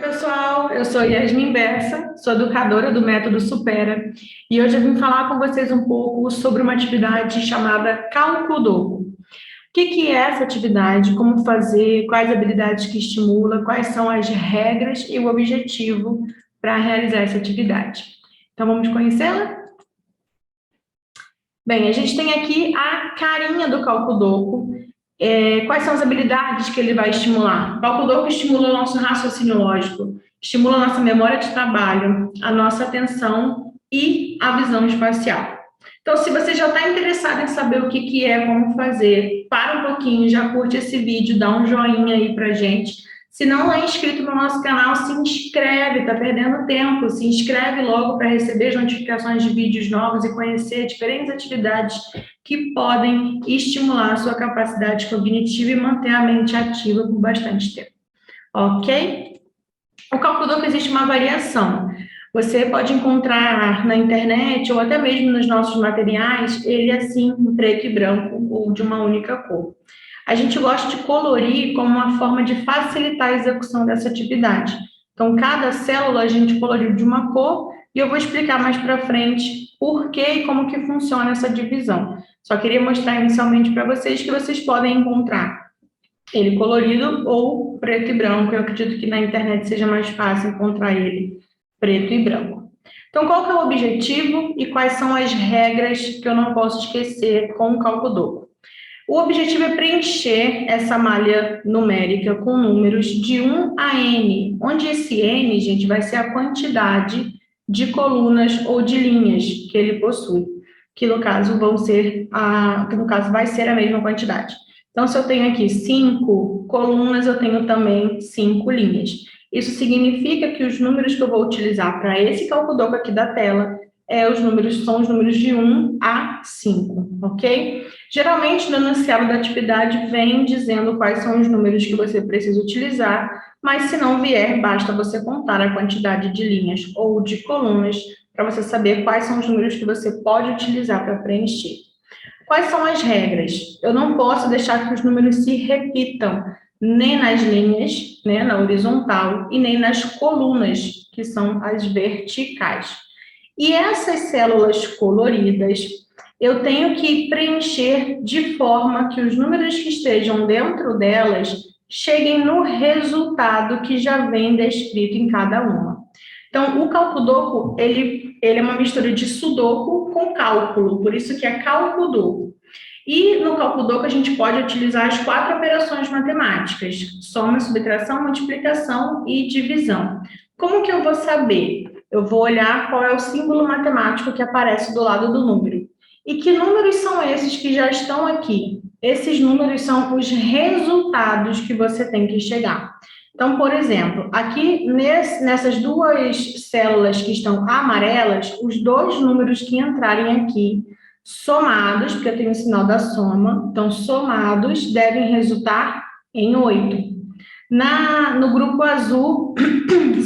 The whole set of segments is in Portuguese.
Pessoal, eu sou Yasmin Bessa, sou educadora do Método Supera e hoje eu vim falar com vocês um pouco sobre uma atividade chamada Cálculo. O que é essa atividade, como fazer, quais habilidades que estimula, quais são as regras e o objetivo para realizar essa atividade. Então vamos conhecê-la? Bem, a gente tem aqui a carinha do Cálculo. Quais são as habilidades que ele vai estimular? O Cálculo estimula o nosso raciocínio lógico, estimula a nossa memória de trabalho, a nossa atenção e a visão espacial. Então, se você já está interessado em saber o que é, como fazer, para um pouquinho, já curte esse vídeo, dá um joinha aí pra gente. Se não é inscrito no nosso canal, se inscreve, tá perdendo tempo, se inscreve logo para receber as notificações de vídeos novos e conhecer diferentes atividades que podem estimular a sua capacidade cognitiva e manter a mente ativa por bastante tempo. Ok? O Cálculo existe uma variação. Você pode encontrar na internet ou até mesmo nos nossos materiais, ele assim, em preto e branco ou de uma única cor. A gente gosta de colorir como uma forma de facilitar a execução dessa atividade. Então, cada célula a gente coloriu de uma cor e eu vou explicar mais para frente por que e como que funciona essa divisão. Só queria mostrar inicialmente para vocês que vocês podem encontrar ele colorido ou preto e branco. Eu acredito que na internet seja mais fácil encontrar ele preto e branco. Então, qual que é o objetivo e quais são as regras que eu não posso esquecer com o Cálculo? O objetivo é preencher essa malha numérica com números de 1 a n, onde esse n, gente, vai ser a quantidade de colunas ou de linhas que ele possui, que no caso vai ser a mesma quantidade. Então, se eu tenho aqui 5 colunas, eu tenho também 5 linhas. Isso significa que os números que eu vou utilizar para esse Cálculo aqui da tela são os números de 1 a 5, ok? Geralmente, no enunciado da atividade, vem dizendo quais são os números que você precisa utilizar, mas se não vier, basta você contar a quantidade de linhas ou de colunas para você saber quais são os números que você pode utilizar para preencher. Quais são as regras? Eu não posso deixar que os números se repitam, nem nas linhas, né, na horizontal, e nem nas colunas, que são as verticais. E essas células coloridas, eu tenho que preencher de forma que os números que estejam dentro delas cheguem no resultado que já vem descrito em cada uma. Então, o Cálculo, ele é uma mistura de sudoku com cálculo, por isso que é Cálculo. E no Cálculo a gente pode utilizar as 4 operações matemáticas: soma, subtração, multiplicação e divisão. Como que eu vou saber? Eu vou olhar qual é o símbolo matemático que aparece do lado do número. E que números são esses que já estão aqui? Esses números são os resultados que você tem que chegar. Então, por exemplo, aqui nessas duas células que estão amarelas, os 2 números que entrarem aqui, somados, porque eu tenho o sinal da soma, então somados devem resultar em 8. No grupo azul,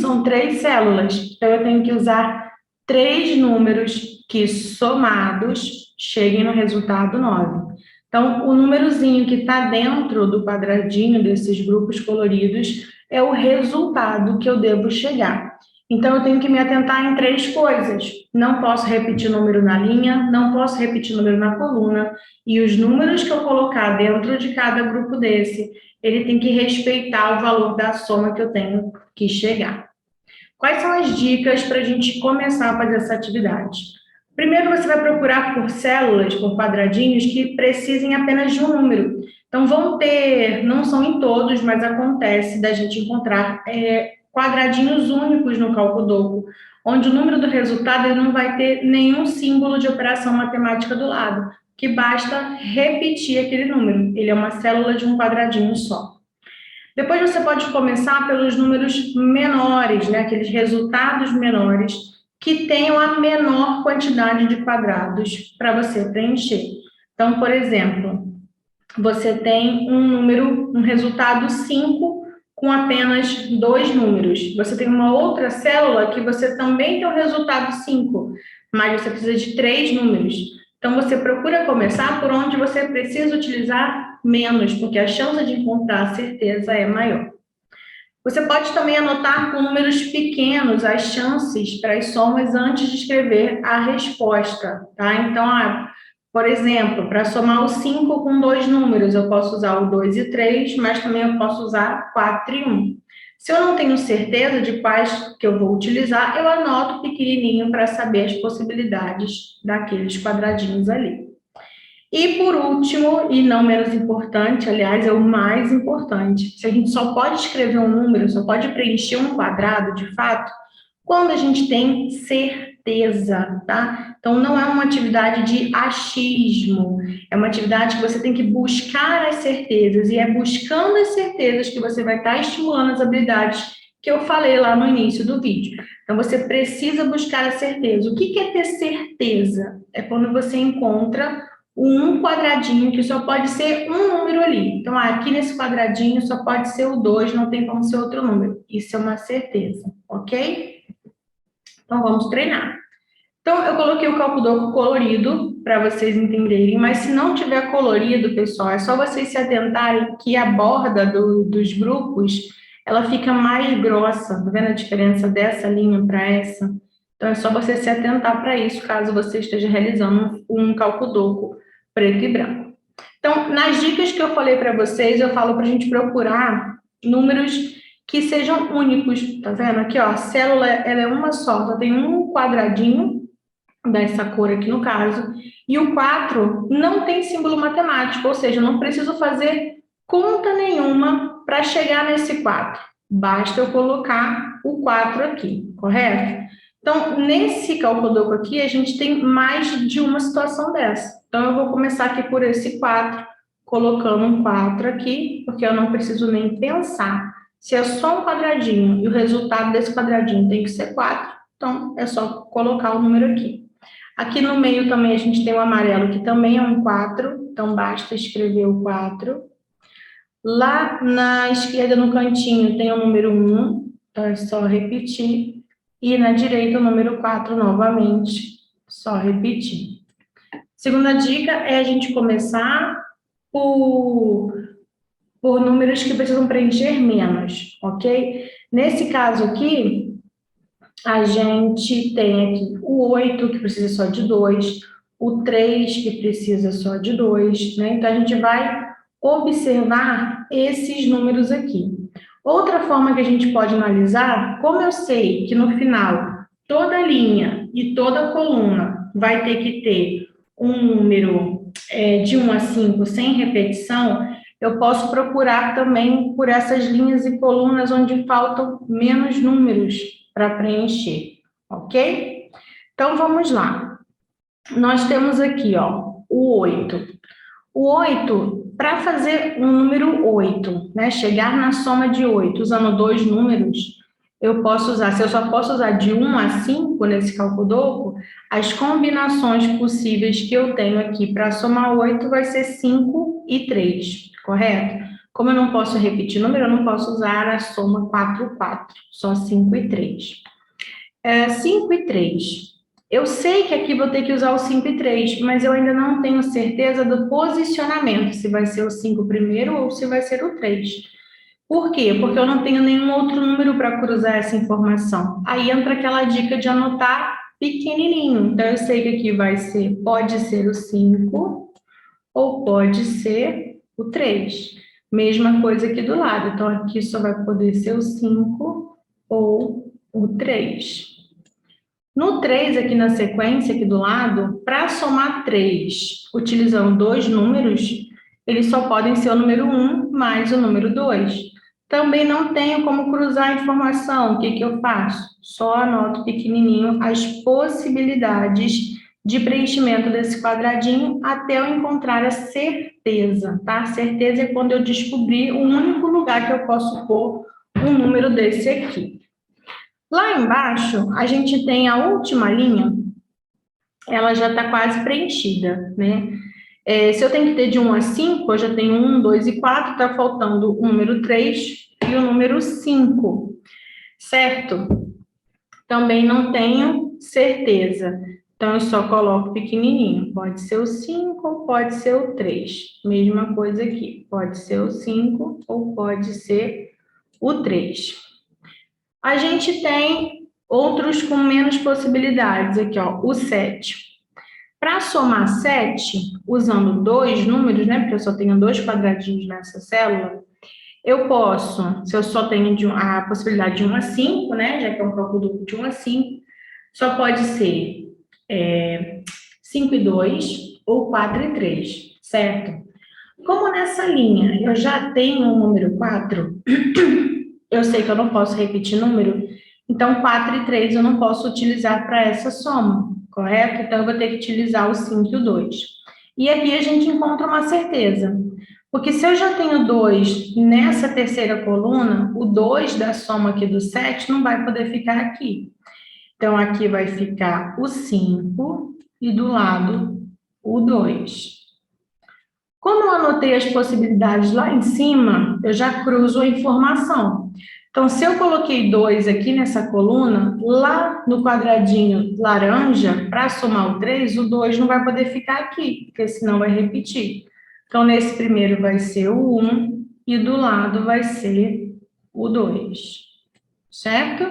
são 3 células, então eu tenho que usar 3 números que somados cheguem no resultado 9. Então, o númerozinho que está dentro do quadradinho desses grupos coloridos é o resultado que eu devo chegar. Então, eu tenho que me atentar em 3 coisas. Não posso repetir número na linha, não posso repetir número na coluna, e os números que eu colocar dentro de cada grupo desse, ele tem que respeitar o valor da soma que eu tenho que chegar. Quais são as dicas para a gente começar a fazer essa atividade? Primeiro, você vai procurar por células, por quadradinhos, que precisem apenas de um número. Então, vão ter, não são em todos, mas acontece da gente encontrar quadradinhos únicos no Cálculo, onde o número do resultado ele não vai ter nenhum símbolo de operação matemática do lado, que basta repetir aquele número. Ele é uma célula de um quadradinho só. Depois você pode começar pelos números menores, né, aqueles resultados menores, que tenham a menor quantidade de quadrados para você preencher. Então, por exemplo, você tem um resultado 5 com apenas 2 números. Você tem uma outra célula que você também tem o resultado 5, mas você precisa de 3 números. Então, você procura começar por onde você precisa utilizar menos, porque a chance de encontrar a certeza é maior. Você pode também anotar com números pequenos as chances para as somas antes de escrever a resposta, tá? Então, por exemplo, para somar o 5 com dois números, eu posso usar o 2 e 3, mas também eu posso usar 4 e 1. Se eu não tenho certeza de quais que eu vou utilizar, eu anoto pequenininho para saber as possibilidades daqueles quadradinhos ali. E por último, e não menos importante, aliás, é o mais importante, se a gente só pode escrever um número, só pode preencher um quadrado, de fato, quando a gente tem certeza, tá? Então, não é uma atividade de achismo, é uma atividade que você tem que buscar as certezas, e é buscando as certezas que você vai estar estimulando as habilidades que eu falei lá no início do vídeo. Então, você precisa buscar a certeza. O que é ter certeza? É quando você encontra um quadradinho que só pode ser um número ali. Então, aqui nesse quadradinho só pode ser o 2, não tem como ser outro número. Isso é uma certeza, ok? Então, vamos treinar. Então, eu coloquei o calculador colorido para vocês entenderem, mas se não tiver colorido, pessoal, é só vocês se atentarem que a borda dos grupos, ela fica mais grossa. Tá vendo a diferença dessa linha para essa? Então, é só você se atentar para isso, caso você esteja realizando um calculador preto e branco. Então, nas dicas que eu falei para vocês, eu falo para a gente procurar números que sejam únicos, tá vendo? Aqui, ó, a célula, ela é uma só, tem um quadradinho dessa cor aqui no caso, e o 4 não tem símbolo matemático, ou seja, eu não preciso fazer conta nenhuma para chegar nesse 4. Basta eu colocar o 4 aqui, correto? Então, nesse calculador aqui, a gente tem mais de uma situação dessa. Então, eu vou começar aqui por esse 4, colocando um 4 aqui, porque eu não preciso nem pensar. Se é só um quadradinho e o resultado desse quadradinho tem que ser 4, então é só colocar o número aqui. Aqui no meio também a gente tem o amarelo, que também é um 4, então basta escrever o 4. Lá na esquerda, no cantinho, tem o número 1, então é só repetir. E na direita, o número 4 novamente, só repetir. Segunda dica é a gente começar por números que precisam preencher menos, ok? Nesse caso aqui, a gente tem aqui o 8, que precisa só de 2, o 3, que precisa só de 2, né? Então, a gente vai observar esses números aqui. Outra forma que a gente pode analisar, como eu sei que no final toda linha e toda coluna vai ter que ter um número de 1 a 5 sem repetição, eu posso procurar também por essas linhas e colunas onde faltam menos números para preencher, ok? Então, vamos lá. Nós temos aqui, ó, o 8. O 8, para fazer um número 8, né, chegar na soma de 8 usando dois números, eu posso usar, se eu só posso usar de 1 a 5 nesse calculador, as combinações possíveis que eu tenho aqui para somar 8 vai ser 5 e 3, correto? Como eu não posso repetir número, eu não posso usar a soma 4, 4, só 5 e 3. 5 e 3. Eu sei que aqui vou ter que usar o 5 e 3, mas eu ainda não tenho certeza do posicionamento, se vai ser o 5 primeiro ou se vai ser o 3. Por quê? Porque eu não tenho nenhum outro número para cruzar essa informação. Aí entra aquela dica de anotar pequenininho. Então, eu sei que aqui pode ser o 5 ou pode ser o 3. Mesma coisa aqui do lado. Então, aqui só vai poder ser o 5 ou o 3. No 3, aqui na sequência, aqui do lado, para somar 3, utilizando dois números, eles só podem ser o número 1 mais o número 2. Também não tenho como cruzar a informação. O que eu faço? Só anoto pequenininho as possibilidades de preenchimento desse quadradinho até eu encontrar a certeza, tá? Certeza é quando eu descobrir o único lugar que eu posso pôr um número desse aqui. Lá embaixo, a gente tem a última linha, ela já está quase preenchida, né? Se eu tenho que ter de 1 a 5, eu já tenho 1, 2 e 4, está faltando o número 3 e o número 5, certo? Também não tenho certeza, então eu só coloco pequenininho. Pode ser o 5 ou pode ser o 3. Mesma coisa aqui, pode ser o 5 ou pode ser o 3. A gente tem outros com menos possibilidades aqui, ó, o 7. Para somar 7, usando dois números, né, porque eu só tenho dois quadradinhos nessa célula, eu posso, se eu só tenho a possibilidade de 1 a 5, né, já que é um cálculo duplo de 1 a 5, só pode ser 5 e 2 ou 4 e 3, certo? Como nessa linha eu já tenho o número 4, eu sei que eu não posso repetir número, então 4 e 3 eu não posso utilizar para essa soma, correto? Então eu vou ter que utilizar o 5 e o 2. E aqui a gente encontra uma certeza, porque se eu já tenho 2 nessa terceira coluna, o 2 da soma aqui do 7 não vai poder ficar aqui. Então aqui vai ficar o 5 e do lado o 2. Como eu anotei as possibilidades lá em cima, eu já cruzo a informação. Então, se eu coloquei 2 aqui nessa coluna, lá no quadradinho laranja, para somar o 3, o 2 não vai poder ficar aqui, porque senão vai repetir. Então, nesse primeiro vai ser o 1 e do lado vai ser o 2, certo?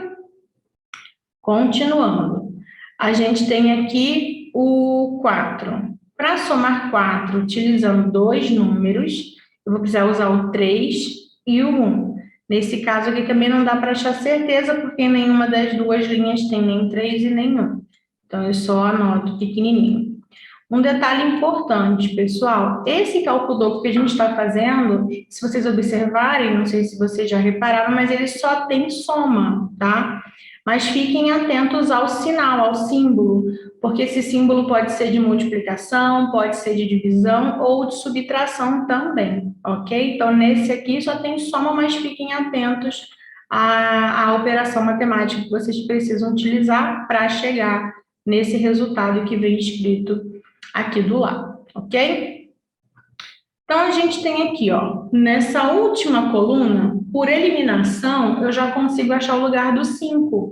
Continuando. A gente tem aqui o 4. Para somar 4, utilizando dois números, eu vou precisar usar o 3 e o 1. Nesse caso aqui também não dá para achar certeza, porque nenhuma das duas linhas tem nem 3 e nem 1. Então, eu só anoto pequenininho. Um detalhe importante, pessoal, esse cálculo duplo que a gente está fazendo, se vocês observarem, não sei se vocês já repararam, mas ele só tem soma, tá? Mas fiquem atentos ao sinal, ao símbolo, porque esse símbolo pode ser de multiplicação, pode ser de divisão ou de subtração também, ok? Então, nesse aqui só tem soma, mas fiquem atentos à operação matemática que vocês precisam utilizar para chegar nesse resultado que vem escrito aqui do lado, ok? Então, a gente tem aqui, ó, nessa última coluna, por eliminação, eu já consigo achar o lugar do 5.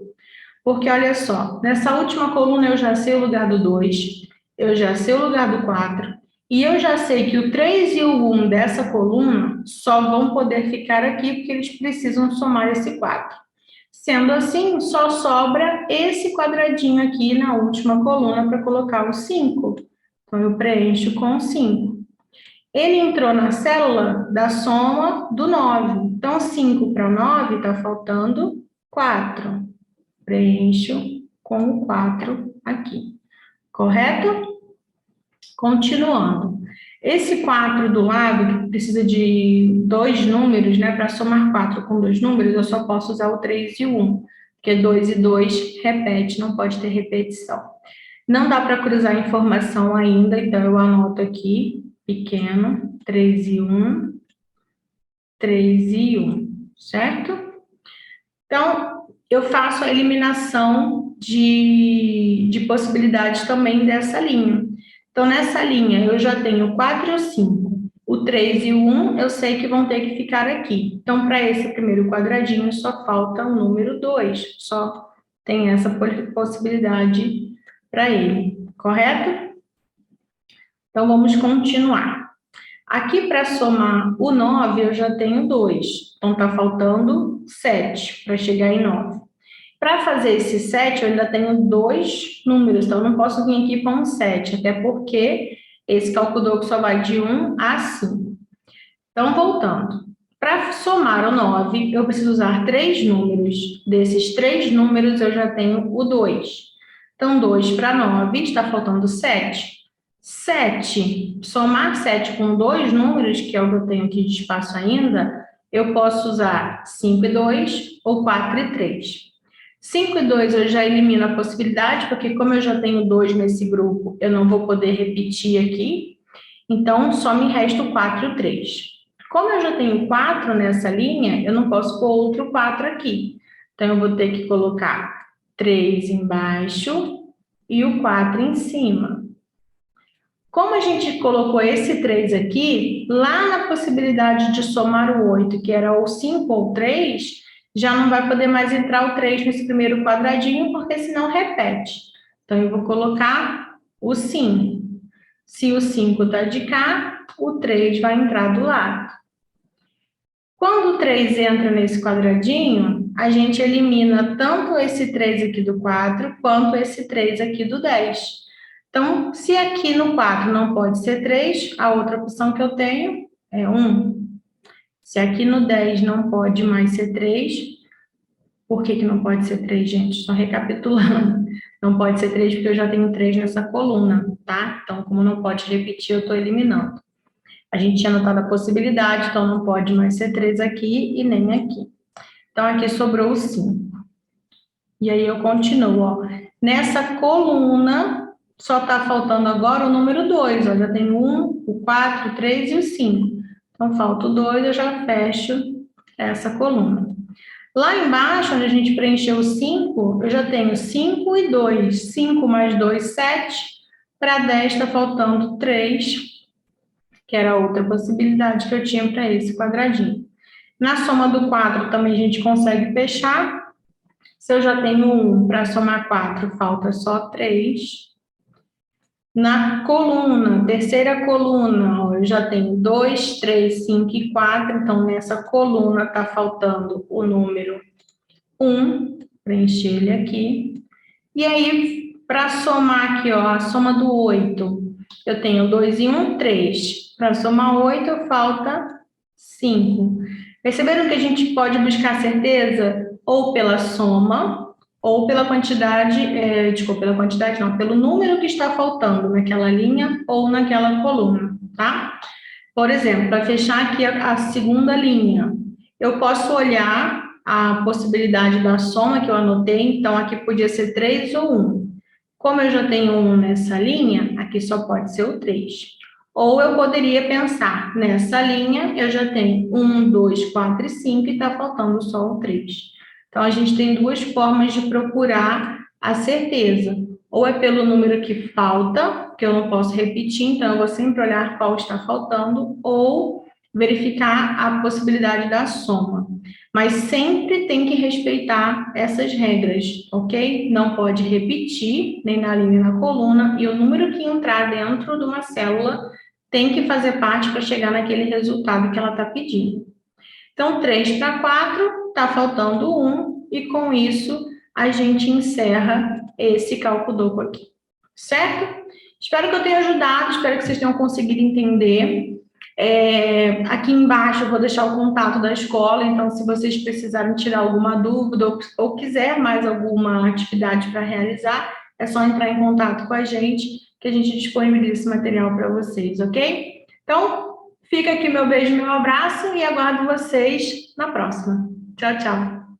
Porque, olha só, nessa última coluna eu já sei o lugar do 2, eu já sei o lugar do 4, e eu já sei que o 3 e o 1 dessa coluna só vão poder ficar aqui porque eles precisam somar esse 4. Sendo assim, só sobra esse quadradinho aqui na última coluna para colocar o 5. Então, eu preencho com 5. Ele entrou na célula da soma do 9. Então, 5 para 9 está faltando 4. Preencho com o 4 aqui. Correto? Continuando. Esse 4 do lado, que precisa de dois números, né? Para somar 4 com dois números, eu só posso usar o 3 e o 1. Porque 2 e 2 repete, não pode ter repetição. Não dá para cruzar a informação ainda, então eu anoto aqui, pequeno, 3 e 1, 3 e 1, certo? Então, eu faço a eliminação de possibilidades também dessa linha. Então, nessa linha, eu já tenho o 4 e o 5. O 3 e o 1, eu sei que vão ter que ficar aqui. Então, para esse primeiro quadradinho, só falta o número 2. Só tem essa possibilidade para ele, correto? Então, vamos continuar. Aqui, para somar o 9, eu já tenho 2. Então, está faltando 7 para chegar em 9. Para fazer esse 7, eu ainda tenho dois números, então eu não posso vir aqui com um 7, até porque esse cálculo duplo só vai de 1 a 5. Então, voltando. Para somar o 9, eu preciso usar três números. Desses três números, eu já tenho o 2. Então, 2 para 9, está faltando 7. 7, somar 7 com dois números, que é o que eu tenho aqui de espaço ainda, eu posso usar 5 e 2 ou 4 e 3. 5 e 2 eu já elimino a possibilidade, porque como eu já tenho 2 nesse grupo, eu não vou poder repetir aqui. Então, só me resta o 4 e o 3. Como eu já tenho 4 nessa linha, eu não posso pôr outro 4 aqui. Então, eu vou ter que colocar 3 embaixo e o 4 em cima. Como a gente colocou esse 3 aqui, lá na possibilidade de somar o 8, que era ou 5 ou 3, já não vai poder mais entrar o 3 nesse primeiro quadradinho, porque senão repete. Então, eu vou colocar o 5. Se o 5 está de cá, o 3 vai entrar do lado. Quando o 3 entra nesse quadradinho, a gente elimina tanto esse 3 aqui do 4, quanto esse 3 aqui do 10. Então, se aqui no 4 não pode ser 3, a outra opção que eu tenho é 1. Se aqui no 10 não pode mais ser 3, por que não pode ser 3, gente? Só recapitulando. Não pode ser 3 porque eu já tenho 3 nessa coluna, tá? Então, como não pode repetir, eu estou eliminando. A gente tinha anotado a possibilidade, então não pode mais ser 3 aqui e nem aqui. Então, aqui sobrou o 5. E aí eu continuo, ó. Nessa coluna, só está faltando agora o número 2, ó. Já tem o 1, o 4, o 3 e o 5. Então, falta o 2, eu já fecho essa coluna. Lá embaixo, onde a gente preencheu o 5, eu já tenho 5 e 2. 5 mais 2, 7. Para 10 está faltando 3, que era outra possibilidade que eu tinha para esse quadradinho. Na soma do 4 também a gente consegue fechar. Se eu já tenho 1 para somar 4, falta só 3. Na coluna, terceira coluna, ó, eu já tenho 2, 3, 5 e 4. Então, nessa coluna está faltando o número 1. Preencher ele aqui. E aí, para somar aqui, ó, a soma do 8, eu tenho 2 e 1, 3. Para somar 8, falta 5. Perceberam que a gente pode buscar certeza ou pela soma, ou pela quantidade, pela quantidade não, pelo número que está faltando naquela linha ou naquela coluna, tá? Por exemplo, para fechar aqui a segunda linha, eu posso olhar a possibilidade da soma que eu anotei, então aqui podia ser 3 ou 1. Como eu já tenho 1 nessa linha, aqui só pode ser o 3. Ou eu poderia pensar, nessa linha eu já tenho 1, 2, 4 e 5 e está faltando só o 3. Então, a gente tem duas formas de procurar a certeza. Ou é pelo número que falta, que eu não posso repetir, então eu vou sempre olhar qual está faltando, ou verificar a possibilidade da soma. Mas sempre tem que respeitar essas regras, ok? Não pode repetir, nem na linha nem na coluna, e o número que entrar dentro de uma célula tem que fazer parte para chegar naquele resultado que ela está pedindo. Então, 3 para 4, está faltando 1, e com isso a gente encerra esse cálculo aqui, certo? Espero que eu tenha ajudado, espero que vocês tenham conseguido entender. Aqui embaixo eu vou deixar o contato da escola, então se vocês precisarem tirar alguma dúvida ou quiser mais alguma atividade para realizar, é só entrar em contato com a gente, que a gente disponibiliza esse material para vocês, ok? Então, fica aqui meu beijo, meu abraço e aguardo vocês na próxima. Tchau, tchau.